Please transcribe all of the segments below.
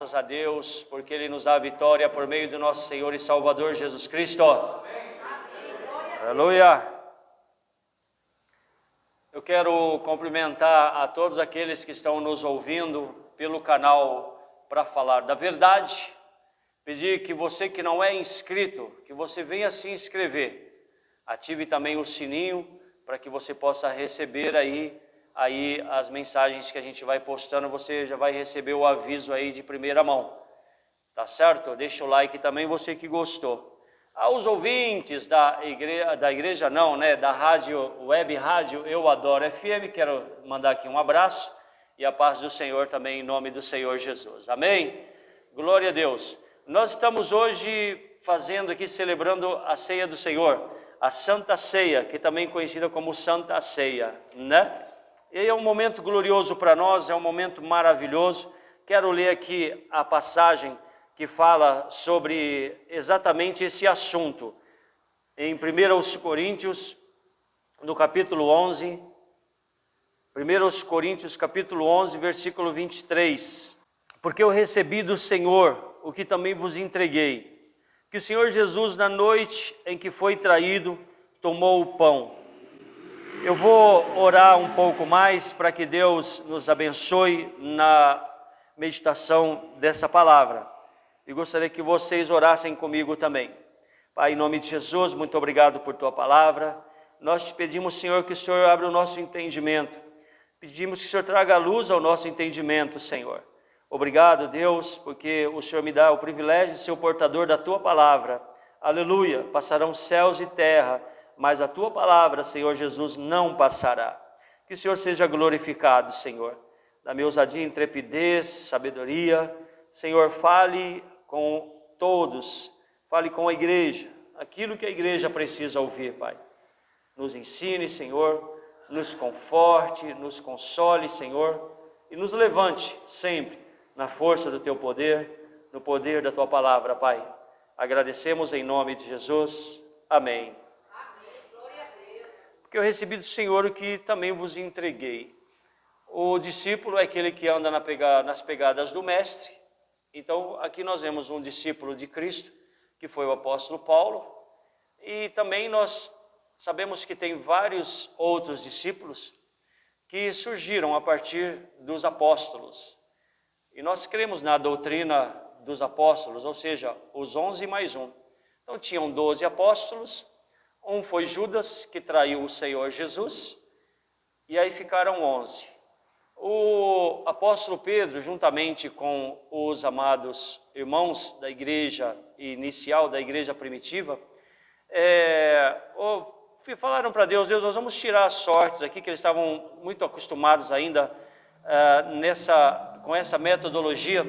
Graças a Deus, porque Ele nos dá a vitória por meio do nosso Senhor e Salvador Jesus Cristo. Amém. Aleluia. Eu quero cumprimentar a todos aqueles que estão nos ouvindo pelo canal Para Falar da Verdade. Pedir que você que não é inscrito, que você venha se inscrever. Ative também o sininho para que você possa receber aí as mensagens que a gente vai postando, você já vai receber o aviso aí de primeira mão. Tá certo? Deixa o like também, você que gostou. Aos ouvintes da igreja não, né? Da web rádio Eu Adoro FM, quero mandar aqui um abraço e a paz do Senhor também em nome do Senhor Jesus. Amém? Glória a Deus. Nós estamos hoje celebrando a ceia do Senhor, a Santa Ceia, que também é conhecida como Santa Ceia, né? E é um momento glorioso para nós, é um momento maravilhoso. Quero ler aqui a passagem que fala sobre exatamente esse assunto. Em 1 Coríntios, no capítulo 11, 1 Coríntios capítulo 11, versículo 23. Porque eu recebi do Senhor o que também vos entreguei, que o Senhor Jesus, na noite em que foi traído, tomou o pão. Eu vou orar um pouco mais para que Deus nos abençoe na meditação dessa palavra. E gostaria que vocês orassem comigo também. Pai, em nome de Jesus, muito obrigado por tua palavra. Nós te pedimos, Senhor, que o Senhor abra o nosso entendimento. Pedimos que o Senhor traga luz ao nosso entendimento, Senhor. Obrigado, Deus, porque o Senhor me dá o privilégio de ser o portador da tua palavra. Aleluia. Passarão céus e terra, mas a tua palavra, Senhor Jesus, não passará. Que o Senhor seja glorificado, Senhor. Dá-me ousadia, intrepidez, sabedoria. Senhor, fale com todos, fale com a igreja, aquilo que a igreja precisa ouvir, Pai. Nos ensine, Senhor, nos conforte, nos console, Senhor, e nos levante sempre na força do teu poder, no poder da tua palavra, Pai. Agradecemos em nome de Jesus. Amém. Porque eu recebi do Senhor o que também vos entreguei. O discípulo é aquele que anda nas pegadas do Mestre. Então, aqui nós vemos um discípulo de Cristo, que foi o apóstolo Paulo. E também nós sabemos que tem vários outros discípulos que surgiram a partir dos apóstolos. E nós cremos na doutrina dos apóstolos, ou seja, os 11 mais 1. Então, tinham 12 apóstolos. Um foi Judas, que traiu o Senhor Jesus, e aí ficaram 11. O apóstolo Pedro, juntamente com os amados irmãos da igreja inicial, da igreja primitiva, falaram para Deus, nós vamos tirar as sortes aqui, que eles estavam muito acostumados ainda com essa metodologia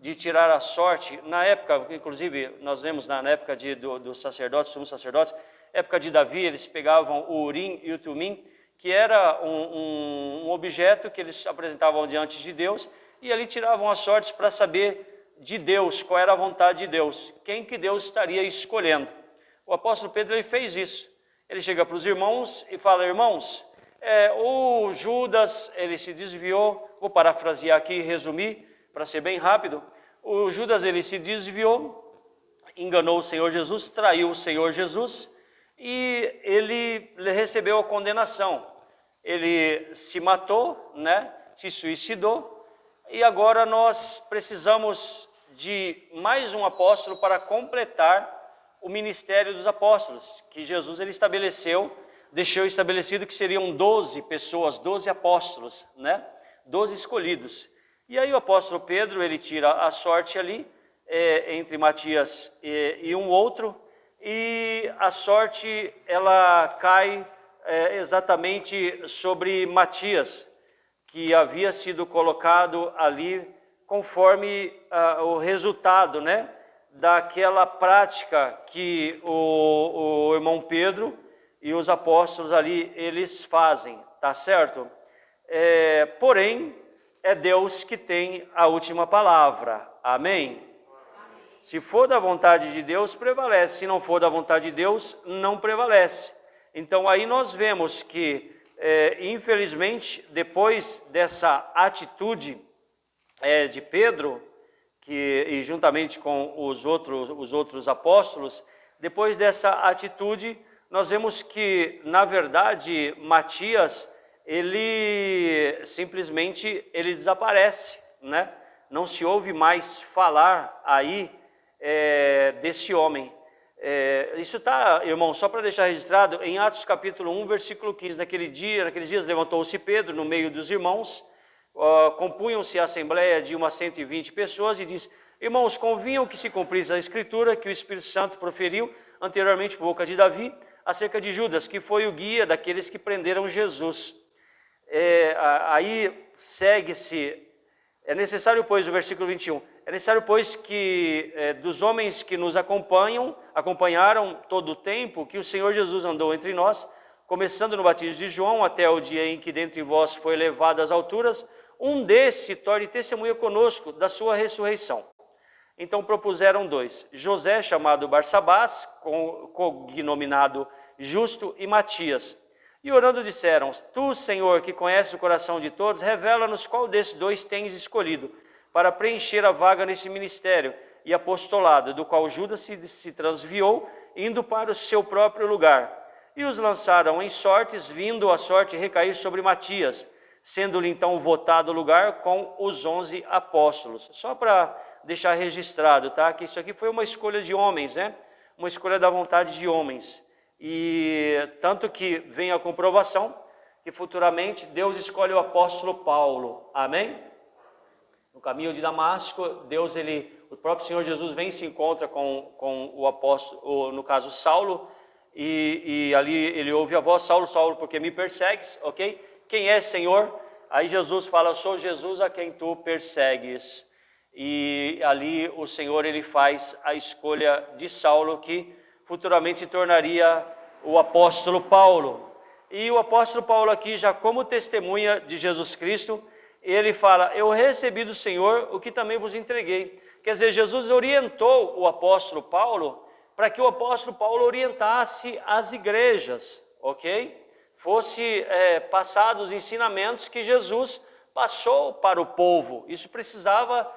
de tirar a sorte. Na época, inclusive, nós vemos na época dos sacerdotes, sumos sacerdotes, época de Davi, eles pegavam o Urim e o Tumim, que era um objeto que eles apresentavam diante de Deus, e ali tiravam as sortes para saber de Deus, qual era a vontade de Deus, quem que Deus estaria escolhendo. O apóstolo Pedro ele fez isso. Ele chega para os irmãos e fala, irmãos, o Judas, ele se desviou, vou parafrasear aqui e resumir, para ser bem rápido. O Judas, ele se desviou, enganou o Senhor Jesus, traiu o Senhor Jesus, e ele recebeu a condenação. Ele se matou, né? Se suicidou, e agora nós precisamos de mais um apóstolo para completar o ministério dos apóstolos, que Jesus ele deixou estabelecido que seriam 12 pessoas, 12 apóstolos, né? 12 escolhidos. E aí o apóstolo Pedro, ele tira a sorte ali, entre Matias e um outro, e a sorte ela cai exatamente sobre Matias, que havia sido colocado ali conforme o resultado, né, daquela prática que o irmão Pedro e os apóstolos ali eles fazem, tá certo? Porém, é Deus que tem a última palavra, amém? Se for da vontade de Deus, prevalece. Se não for da vontade de Deus, não prevalece. Então, aí nós vemos que, infelizmente, depois dessa atitude de Pedro, e juntamente com os outros apóstolos, depois dessa atitude, nós vemos que, na verdade, Matias, ele simplesmente desaparece, né? Não se ouve mais falar aí desse homem. Isso está, irmão, só para deixar registrado, em Atos capítulo 1, versículo 15. Naqueles dias levantou-se Pedro no meio dos irmãos, compunham-se a assembleia de umas 120 pessoas e diz: irmãos, convinham que se cumprisse a escritura que o Espírito Santo proferiu anteriormente por boca de Davi, acerca de Judas, que foi o guia daqueles que prenderam Jesus. Aí segue-se, é necessário, pois, o versículo 21, é necessário, pois, que dos homens que nos acompanharam todo o tempo que o Senhor Jesus andou entre nós, começando no batismo de João, até o dia em que dentre vós foi levado às alturas, um desses se torne testemunha conosco da sua ressurreição. Então propuseram 2, José, chamado Barsabás, cognominado Justo, e Matias. E orando disseram: tu, Senhor, que conheces o coração de todos, revela-nos qual desses 2 tens escolhido, para preencher a vaga nesse ministério e apostolado, do qual Judas se transviou, indo para o seu próprio lugar. E os lançaram em sortes, vindo a sorte recair sobre Matias, sendo-lhe então votado o lugar com os 11 apóstolos. Só para deixar registrado, tá? Que isso aqui foi uma escolha de homens, né? Uma escolha da vontade de homens. E tanto que vem a comprovação que futuramente Deus escolhe o apóstolo Paulo. Amém? No caminho de Damasco, o próprio Senhor Jesus vem e se encontra com o apóstolo, no caso Saulo, e ali ele ouve a voz: Saulo, Saulo, porque me persegues? Ok? Quem é, Senhor? Aí Jesus fala: eu sou Jesus a quem tu persegues. E ali o Senhor faz a escolha de Saulo, que futuramente se tornaria o apóstolo Paulo. E o apóstolo Paulo aqui, já como testemunha de Jesus Cristo, ele fala: eu recebi do Senhor o que também vos entreguei. Quer dizer, Jesus orientou o apóstolo Paulo para que o apóstolo Paulo orientasse as igrejas, ok? Fosse passados os ensinamentos que Jesus passou para o povo. Isso precisava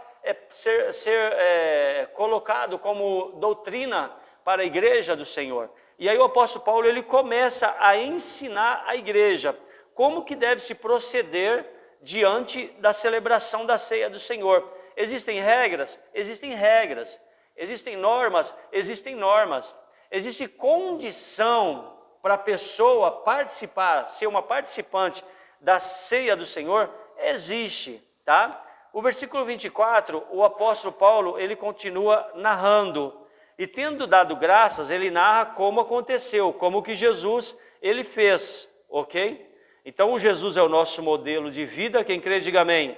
ser colocado como doutrina para a igreja do Senhor. E aí o apóstolo Paulo começa a ensinar a igreja como que deve se proceder diante da celebração da ceia do Senhor. Existem regras? Existem regras. Existem normas? Existem normas. Existe condição para a pessoa participar, ser uma participante da ceia do Senhor? Existe, tá? O versículo 24, o apóstolo Paulo, continua narrando. E tendo dado graças, ele narra como aconteceu, como que Jesus, fez, ok? Então, Jesus é o nosso modelo de vida, quem crê, diga amém.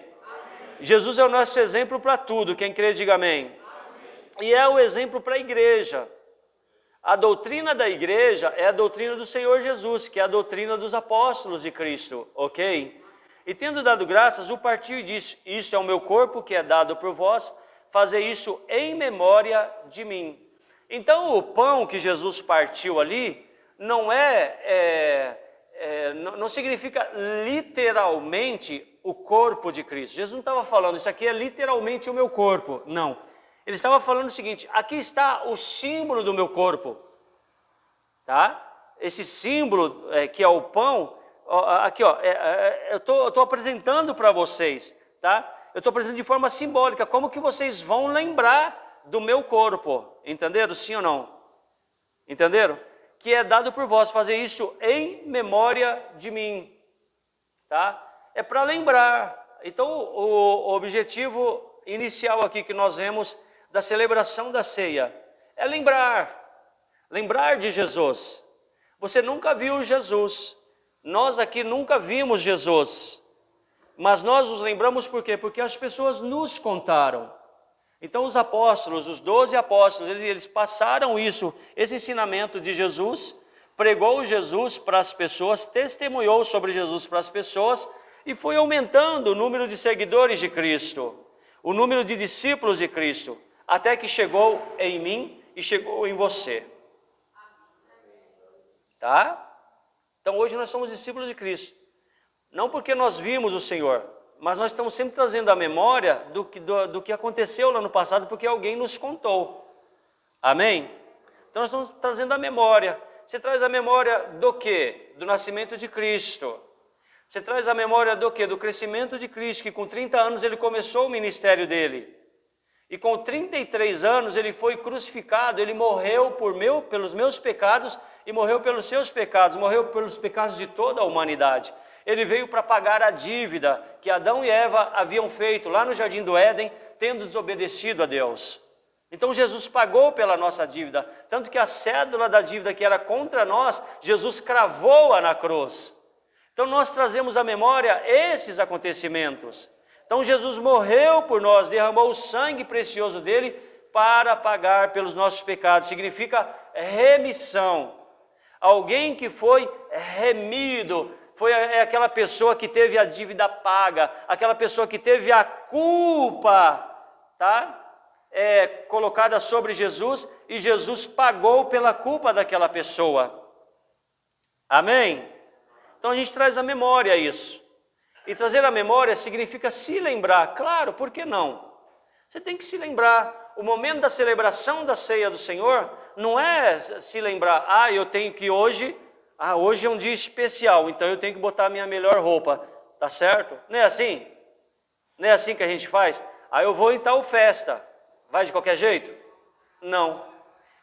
Jesus é o nosso exemplo para tudo, quem crê, diga amém. E é o exemplo para a igreja. A doutrina da igreja é a doutrina do Senhor Jesus, que é a doutrina dos apóstolos de Cristo, ok? E tendo dado graças, o partiu e disse: isto é o meu corpo que é dado por vós, fazei isso em memória de mim. Então o pão que Jesus partiu ali não não significa literalmente o corpo de Cristo. Jesus não estava falando: isso aqui é literalmente o meu corpo. Não. Ele estava falando o seguinte: aqui está o símbolo do meu corpo. Tá? Esse símbolo que é o pão, aqui ó, eu estou apresentando para vocês, tá? Eu estou apresentando de forma simbólica, como que vocês vão lembrar do meu corpo. Entenderam? Sim ou não? Entenderam? Que é dado por vós, fazer isso em memória de mim. Tá? É para lembrar. Então o objetivo inicial aqui que nós vemos da celebração da ceia é lembrar. Lembrar de Jesus. Você nunca viu Jesus. Nós aqui nunca vimos Jesus. Mas nós nos lembramos por quê? Porque as pessoas nos contaram. Então os apóstolos, os 12 apóstolos, eles passaram esse ensinamento de Jesus, pregou Jesus para as pessoas, testemunhou sobre Jesus para as pessoas e foi aumentando o número de seguidores de Cristo, o número de discípulos de Cristo, até que chegou em mim e chegou em você. Tá? Então hoje nós somos discípulos de Cristo. Não porque nós vimos o Senhor, mas nós estamos sempre trazendo a memória do que aconteceu lá no passado, porque alguém nos contou. Amém? Então nós estamos trazendo a memória. Você traz a memória do quê? Do nascimento de Cristo. Você traz a memória do quê? Do crescimento de Cristo, que com 30 anos ele começou o ministério dele. E com 33 anos ele foi crucificado, ele morreu pelos meus pecados e morreu pelos seus pecados, morreu pelos pecados de toda a humanidade. Ele veio para pagar a dívida que Adão e Eva haviam feito lá no Jardim do Éden, tendo desobedecido a Deus. Então Jesus pagou pela nossa dívida, tanto que a cédula da dívida que era contra nós, Jesus cravou-a na cruz. Então nós trazemos à memória esses acontecimentos. Então Jesus morreu por nós, derramou o sangue precioso dele para pagar pelos nossos pecados. Significa remissão. Alguém que foi remido, é aquela pessoa que teve a dívida paga, aquela pessoa que teve a culpa, tá? Colocada sobre Jesus, e Jesus pagou pela culpa daquela pessoa. Amém? Então a gente traz à memória isso. E trazer a memória significa se lembrar. Claro, por que não? Você tem que se lembrar. O momento da celebração da ceia do Senhor não é se lembrar, eu tenho que hoje é um dia especial, então eu tenho que botar a minha melhor roupa. Tá certo? Não é assim? Não é assim que a gente faz? Eu vou em tal festa. Vai de qualquer jeito? Não.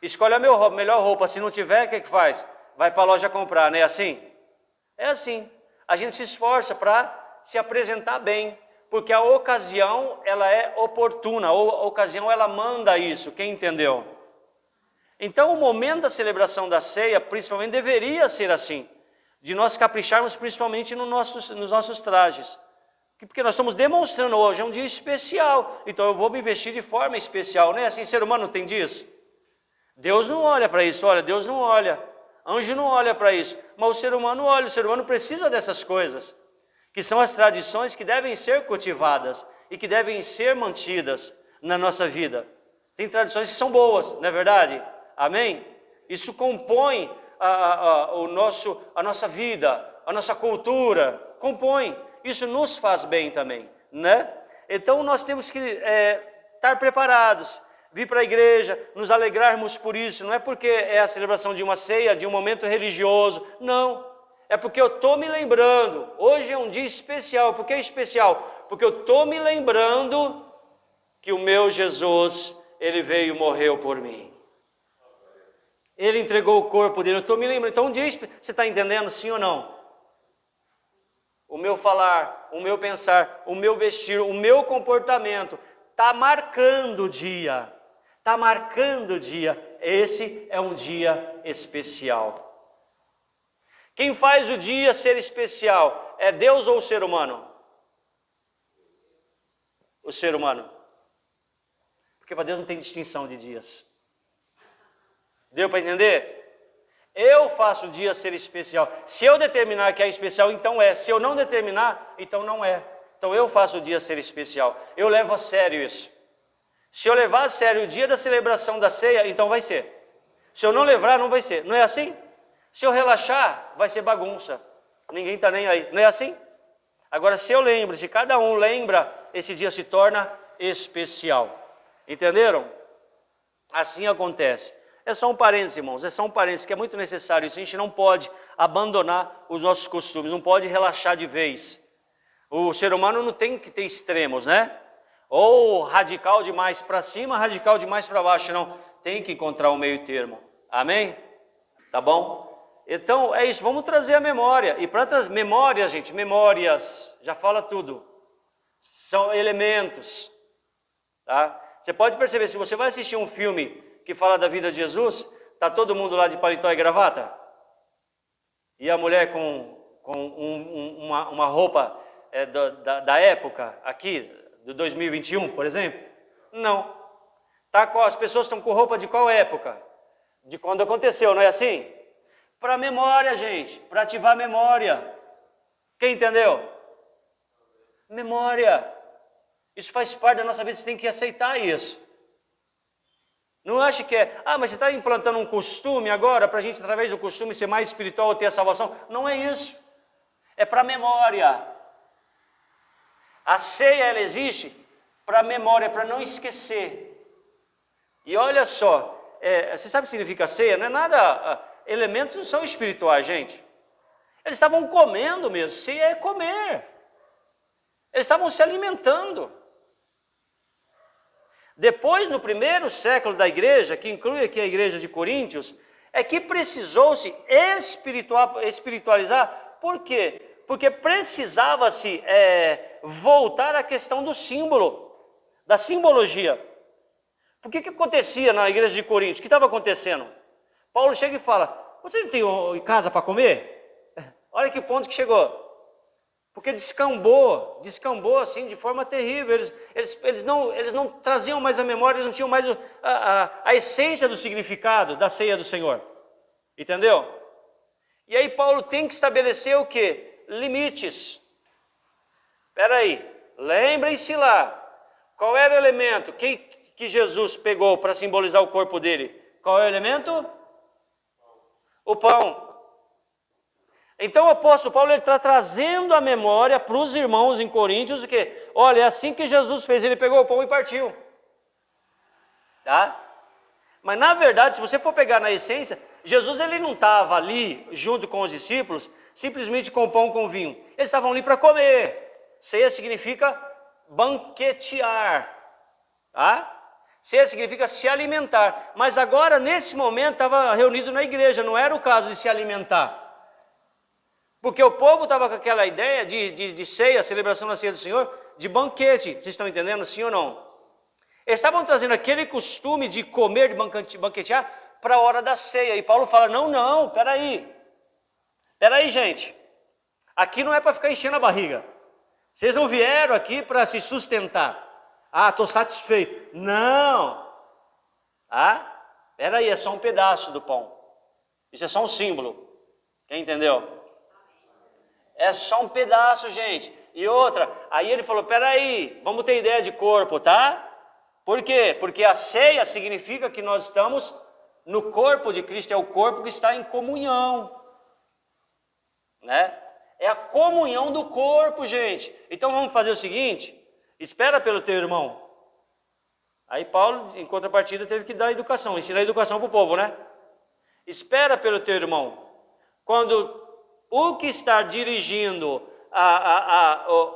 Escolhe a melhor roupa. Se não tiver, o que faz? Vai para a loja comprar, não é assim? É assim. A gente se esforça para se apresentar bem, porque a ocasião ela é oportuna, a ocasião ela manda isso, quem entendeu? Então o momento da celebração da ceia, principalmente, deveria ser assim, de nós capricharmos principalmente nos nossos trajes, porque nós estamos demonstrando hoje, é um dia especial, então eu vou me vestir de forma especial, não é assim? Ser humano não tem disso? Deus não olha para isso, Deus não olha, anjo não olha para isso, mas o ser humano olha, o ser humano precisa dessas coisas, que são as tradições que devem ser cultivadas e que devem ser mantidas na nossa vida. Tem tradições que são boas, não é verdade? Amém? Isso compõe a nossa vida, a nossa cultura, compõe. Isso nos faz bem também, né? Então nós temos que estar preparados, vir para a igreja, nos alegrarmos por isso. Não é porque é a celebração de uma ceia, de um momento religioso, não. É porque eu estou me lembrando, hoje é um dia especial. Por que é especial? Porque eu estou me lembrando que o meu Jesus, ele veio e morreu por mim. Ele entregou o corpo dele, eu estou me lembrando. Então um dia, você está entendendo, sim ou não? O meu falar, o meu pensar, o meu vestir, o meu comportamento, está marcando o dia. Está marcando o dia. Esse é um dia especial. Quem faz o dia ser especial é Deus ou o ser humano? O ser humano. Porque para Deus não tem distinção de dias. Deu para entender? Eu faço o dia ser especial. Se eu determinar que é especial, então é. Se eu não determinar, então não é. Então eu faço o dia ser especial. Eu levo a sério isso. Se eu levar a sério o dia da celebração da ceia, então vai ser. Se eu não levar, não vai ser. Não é assim? Se eu relaxar, vai ser bagunça. Ninguém está nem aí. Não é assim? Agora, se eu lembro, se cada um lembra, esse dia se torna especial. Entenderam? Assim acontece. É só um parênteses, irmãos. É só um parênteses, que é muito necessário isso. A gente não pode abandonar os nossos costumes. Não pode relaxar de vez. O ser humano não tem que ter extremos, né? Ou radical demais para cima, radical demais para baixo. Não. Tem que encontrar um meio termo. Amém? Tá bom? Então, é isso, vamos trazer a memória. E para trazer memórias, gente, memórias, já fala tudo. São elementos. Tá? Você pode perceber, se você vai assistir um filme que fala da vida de Jesus, está todo mundo lá de paletó e gravata? E a mulher com uma roupa da época, aqui, de 2021, por exemplo? Não. As pessoas estão com roupa de qual época? De quando aconteceu, não é assim? Para memória, gente, para ativar a memória. Quem entendeu? Memória. Isso faz parte da nossa vida, você tem que aceitar isso. Não acha que mas você está implantando um costume agora, para a gente, através do costume, ser mais espiritual ou ter a salvação. Não é isso. É para memória. A ceia, ela existe para memória, para não esquecer. E olha só, você sabe o que significa ceia? Não é nada, elementos não são espirituais, gente. Eles estavam comendo mesmo, ceia é comer. Eles estavam se alimentando. Depois, no primeiro século da igreja, que inclui aqui a igreja de Coríntios, é que precisou-se espiritualizar. Por quê? Porque precisava-se voltar à questão do símbolo, da simbologia. Por que acontecia na igreja de Coríntios? O que estava acontecendo? Paulo chega e fala, vocês não têm casa para comer? Olha que ponto que chegou. Porque descambou assim de forma terrível. Eles não traziam mais a memória, eles não tinham mais a essência do significado da ceia do Senhor. Entendeu? E aí Paulo tem que estabelecer o quê? Limites. Espera aí, lembrem-se lá. Qual era o elemento que Jesus pegou para simbolizar o corpo dele? Qual é o elemento? O pão. Então o apóstolo Paulo está trazendo a memória para os irmãos em Coríntios, o quê? Olha, é assim que Jesus fez, ele pegou o pão e partiu. Tá? Mas na verdade, se você for pegar na essência, Jesus ele não estava ali junto com os discípulos, simplesmente com o pão com vinho. Eles estavam ali para comer. Ceia significa banquetear. Tá? Ceia significa se alimentar. Mas agora, nesse momento, estava reunido na igreja, não era o caso de se alimentar. Porque o povo estava com aquela ideia de ceia, celebração da ceia do Senhor, de banquete. Vocês estão entendendo, sim ou não? Eles estavam trazendo aquele costume de comer, de banquetear, para a hora da ceia. E Paulo fala, não, peraí, gente. Aqui não é para ficar enchendo a barriga. Vocês não vieram aqui para se sustentar. Ah, estou satisfeito. Não. Peraí, é só um pedaço do pão. Isso é só um símbolo. Quem entendeu? É só um pedaço, gente. E outra, aí ele falou, peraí, vamos ter ideia de corpo, tá? Por quê? Porque a ceia significa que nós estamos no corpo de Cristo, é o corpo que está em comunhão. Né? É a comunhão do corpo, gente. Então vamos fazer o seguinte, espera pelo teu irmão. Aí Paulo, em contrapartida, teve que dar educação, ensinar educação para o povo, né? Espera pelo teu irmão. Quando o que está dirigindo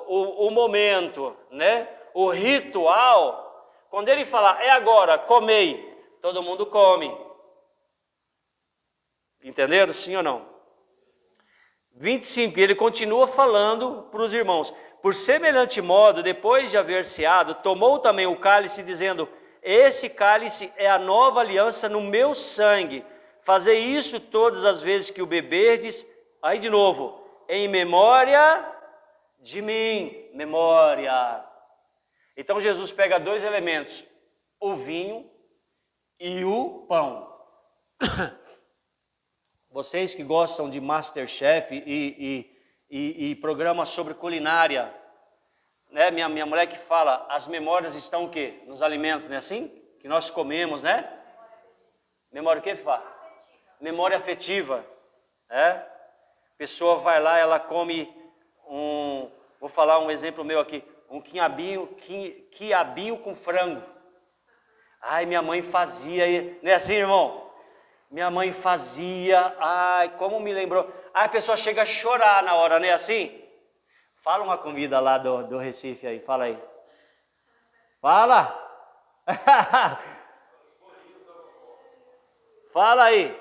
o momento, né? O ritual, quando ele falar, é agora, comei, todo mundo come. Entenderam? Sim ou não? 25, ele continua falando para os irmãos. Por semelhante modo, depois de haver ceado, tomou também o cálice, dizendo, este cálice é a nova aliança no meu sangue. Fazei isso todas as vezes que o beberdes. Aí de novo, em memória de mim, memória. Então Jesus pega dois elementos, o vinho e o pão. Vocês que gostam de Masterchef e programas sobre culinária, né? Minha mulher que fala, as memórias estão o quê? Nos alimentos, não é assim? Que nós comemos, né? Memória o que fala? Memória afetiva, né? A pessoa vai lá, ela come vou falar um exemplo meu aqui, um quiabinho com frango. Ai, minha mãe fazia, não é assim, irmão? Minha mãe fazia, ai, como me lembrou. Aí a pessoa chega a chorar na hora, não é assim? Fala uma comida lá do Recife aí, fala aí. Fala! Fala aí,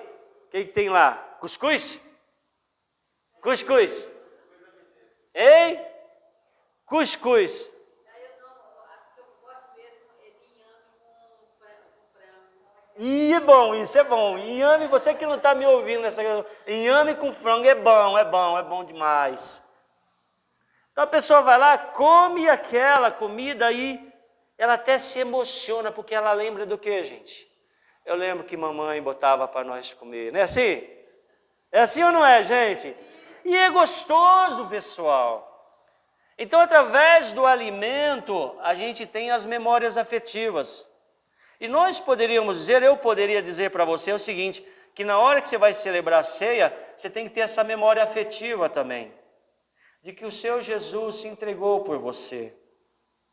o que tem lá? Cuscuz? Cuscuz. Hein? Cuscuz. E é bom, isso é bom. Inhame, você que não está me ouvindo nessa questão, inhame com frango é bom demais. Então a pessoa vai lá, come aquela comida aí, ela até se emociona, porque ela lembra do que, gente? Eu lembro que mamãe botava para nós comer, não é assim? É assim ou não é, gente? E é gostoso, pessoal. Então, através do alimento, a gente tem as memórias afetivas. E nós poderíamos dizer, eu poderia dizer para você o seguinte, que na hora que você vai celebrar a ceia, você tem que ter essa memória afetiva também. De que o seu Jesus se entregou por você.